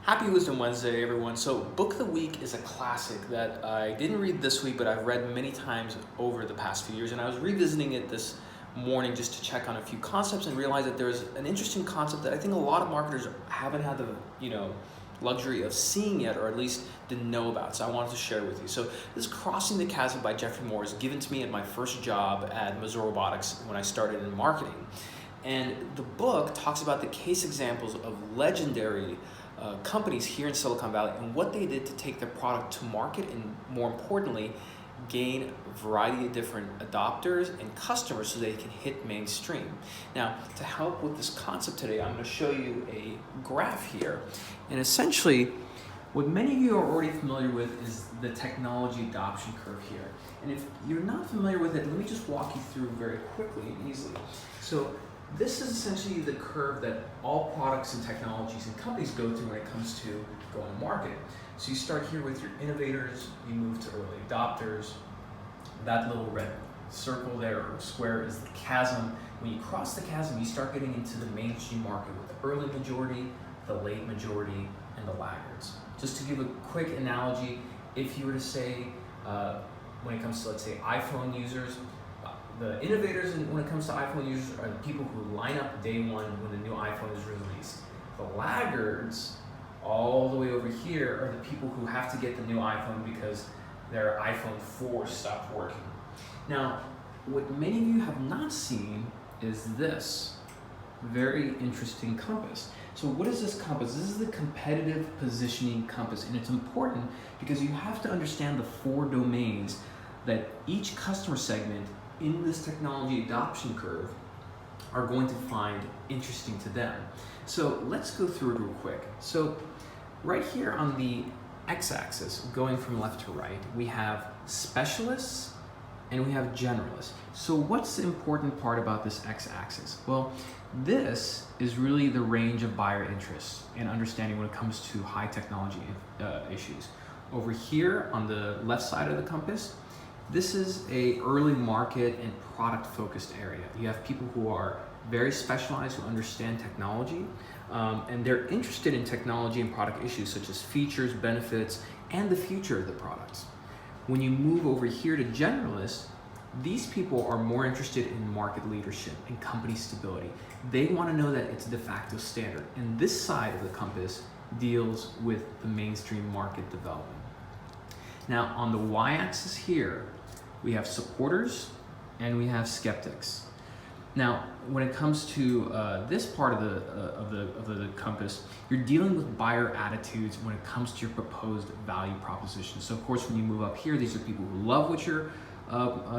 Happy Wisdom Wednesday, everyone. So Book of the Week is a classic that I didn't read this week, but I've read many times over the past few years. And I was revisiting it this morning just to check on a few concepts and realize that there's an interesting concept that I think a lot of marketers haven't had the luxury of seeing yet, or at least didn't know about. So I wanted to share with you. So this is Crossing the Chasm by Geoffrey was given to me at my first job at Missouri Robotics when I started in marketing. And the book talks about the case examples of legendary companies here in Silicon Valley and what they did to take their product to market and, more importantly, gain a variety of different adopters and customers so they can hit mainstream. Now, to help with this concept today, I'm going to show you a graph here. And essentially, what many of you are already familiar with is the technology adoption curve here. And if you're not familiar with it, let me just walk you through very quickly and easily. So this is essentially the curve that all products and technologies and companies go through when it comes to going to market. So you start here with your innovators, you move to early adopters. That little red circle there, or square, is the chasm. When you cross the chasm, you start getting into the mainstream market with the early majority, the late majority, and the laggards. Just to give a quick analogy, if you were to say, when it comes to, let's say, iPhone users, the innovators when it comes to iPhone users are the people who line up day one when the new iPhone is released. The laggards, all the way over here, are the people who have to get the new iPhone because their iPhone 4 stopped working. Now, what many of you have not seen is this very interesting compass. So what is this compass? This is the competitive positioning compass, and it's important because you have to understand the 4 domains that each customer segment in this technology adoption curve are going to find interesting to them. So let's go through it real quick. So right here on the x-axis, going from left to right, we have specialists and we have generalists. So what's the important part about this x-axis? Well, this is really the range of buyer interests and understanding when it comes to high technology issues. Over here on the left side of the compass, this is a early market and product focused area. You have people who are very specialized, who understand technology, and they're interested in technology and product issues such as features, benefits, and the future of the products. When you move over here to generalists, these people are more interested in market leadership and company stability. They want to know that it's a de facto standard. And this side of the compass deals with the mainstream market development. Now, on the y-axis here, we have supporters and we have skeptics. Now, when it comes to this part of the compass, you're dealing with buyer attitudes when it comes to your proposed value proposition. So, of course, when you move up here, these are people who love what you're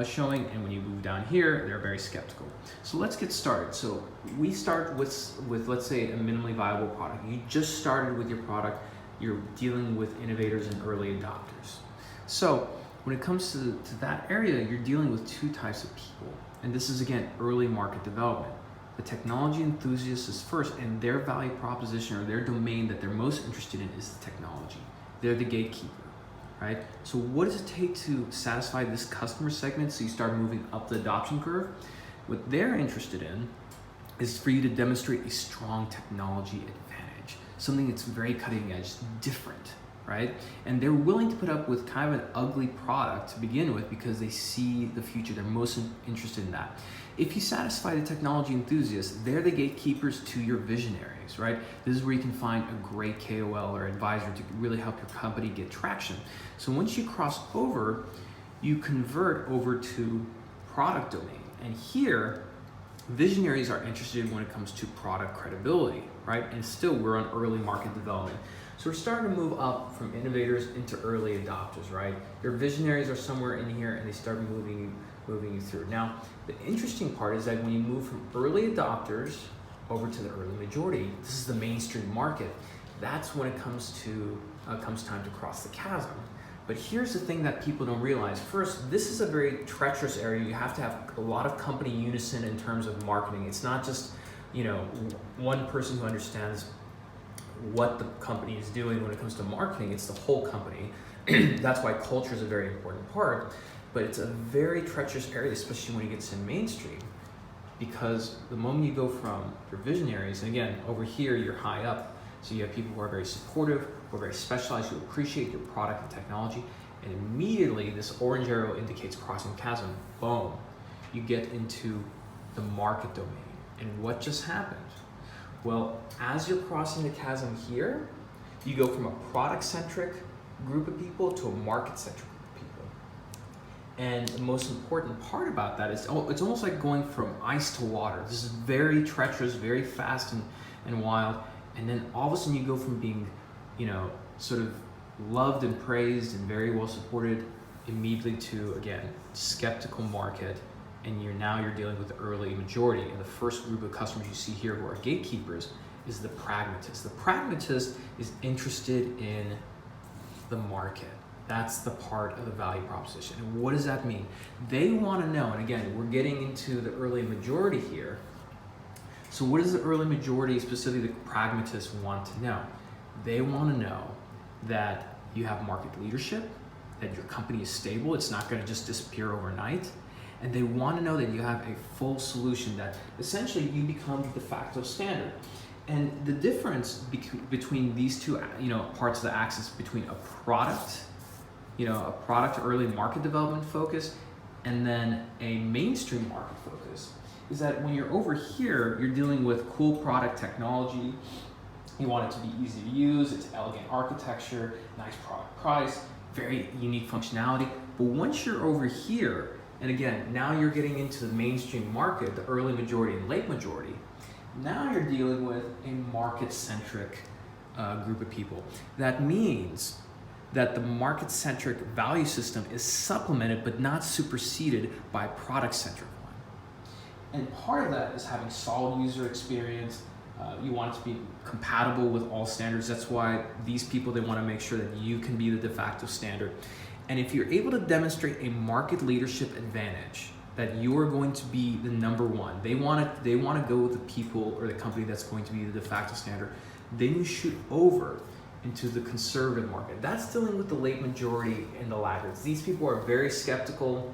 showing, and when you move down here, they're very skeptical. So let's get started. So we start with let's say a minimally viable product. You just started with your product. You're dealing with innovators and early adopters. So when it comes to that area, you're dealing with 2 types of people. And this is, again, early market development. The technology enthusiast is first, and their value proposition or their domain that they're most interested in is the technology. They're the gatekeeper, right? So what does it take to satisfy this customer segment so you start moving up the adoption curve? What they're interested in is for you to demonstrate a strong technology advantage, something that's very cutting edge, different, right? And they're willing to put up with kind of an ugly product to begin with because they see the future. They're most interested in that. If you satisfy the technology enthusiasts, they're the gatekeepers to your visionaries, right? This is where you can find a great KOL or advisor to really help your company get traction. So once you cross over, you convert over to product domain. And here, visionaries are interested when it comes to product credibility, right? And still, we're on early market development. So we're starting to move up from innovators into early adopters, right? Your visionaries are somewhere in here and they start moving you through. Now, the interesting part is that when you move from early adopters over to the early majority, this is the mainstream market. That's when it comes time to cross the chasm. But here's the thing that people don't realize. First, this is a very treacherous area. You have to have a lot of company unison in terms of marketing. It's not just, one person who understands what the company is doing when it comes to marketing. It's the whole company. That's why culture is a very important part, but it's a very treacherous area, especially when you get to mainstream, because the moment you go from your visionaries, and again, over here, you're high up, So you have people who are very supportive, who are very specialized, who appreciate your product and technology, and immediately this orange arrow indicates crossing the chasm. Boom, you get into the market domain. And what just happened? Well, as you're crossing the chasm here, you go from a product-centric group of people to a market-centric group of people. And the most important part about that is it's almost like going from ice to water. This is very treacherous, very fast and wild. And then all of a sudden you go from being, sort of loved and praised and very well supported immediately to, again, skeptical market. And you're dealing with the early majority. And the first group of customers you see here who are gatekeepers is the pragmatist. The pragmatist is interested in the market. That's the part of the value proposition. And what does that mean? They want to know, and again, we're getting into the early majority here. So what does the early majority, specifically the pragmatists, want to know? They want to know that you have market leadership, that your company is stable, it's not going to just disappear overnight. And they want to know that you have a full solution, that essentially you become the de facto standard. And the difference between these two, parts of the axis, between a product early market development focus, and then a mainstream market focus, is that when you're over here, you're dealing with cool product technology. You want it to be easy to use, it's elegant architecture, nice product price, very unique functionality. But once you're over here, and again, now you're getting into the mainstream market, the early majority and late majority. Now you're dealing with a market-centric group of people. That means that the market-centric value system is supplemented but not superseded by a product-centric one. And part of that is having solid user experience. You want it to be compatible with all standards. That's why these people, they want to make sure that you can be the de facto standard. And if you're able to demonstrate a market leadership advantage, that you are going to be the number one, they want to go with the people or the company that's going to be the de facto standard, then you shoot over into the conservative market. That's dealing with the late majority and the laggards. These people are very skeptical,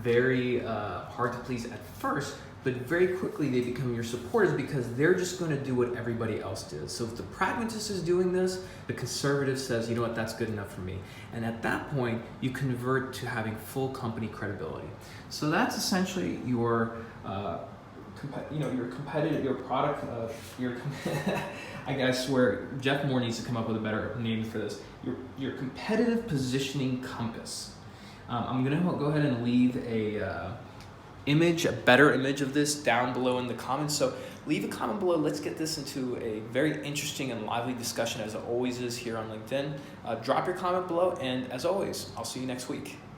very hard to please at first, but very quickly they become your supporters because they're just going to do what everybody else did. So if the pragmatist is doing this, the conservative says, you know what, that's good enough for me. And at that point, you convert to having full company credibility. So that's essentially your, your competitive, your product, I swear, Jeff Moore needs to come up with a better name for this. Your competitive positioning compass. I'm gonna go ahead and leave a better image of this down below in the comments. So leave a comment below. Let's get this into a very interesting and lively discussion, as it always is here on LinkedIn. Drop your comment below, and as always, I'll see you next week.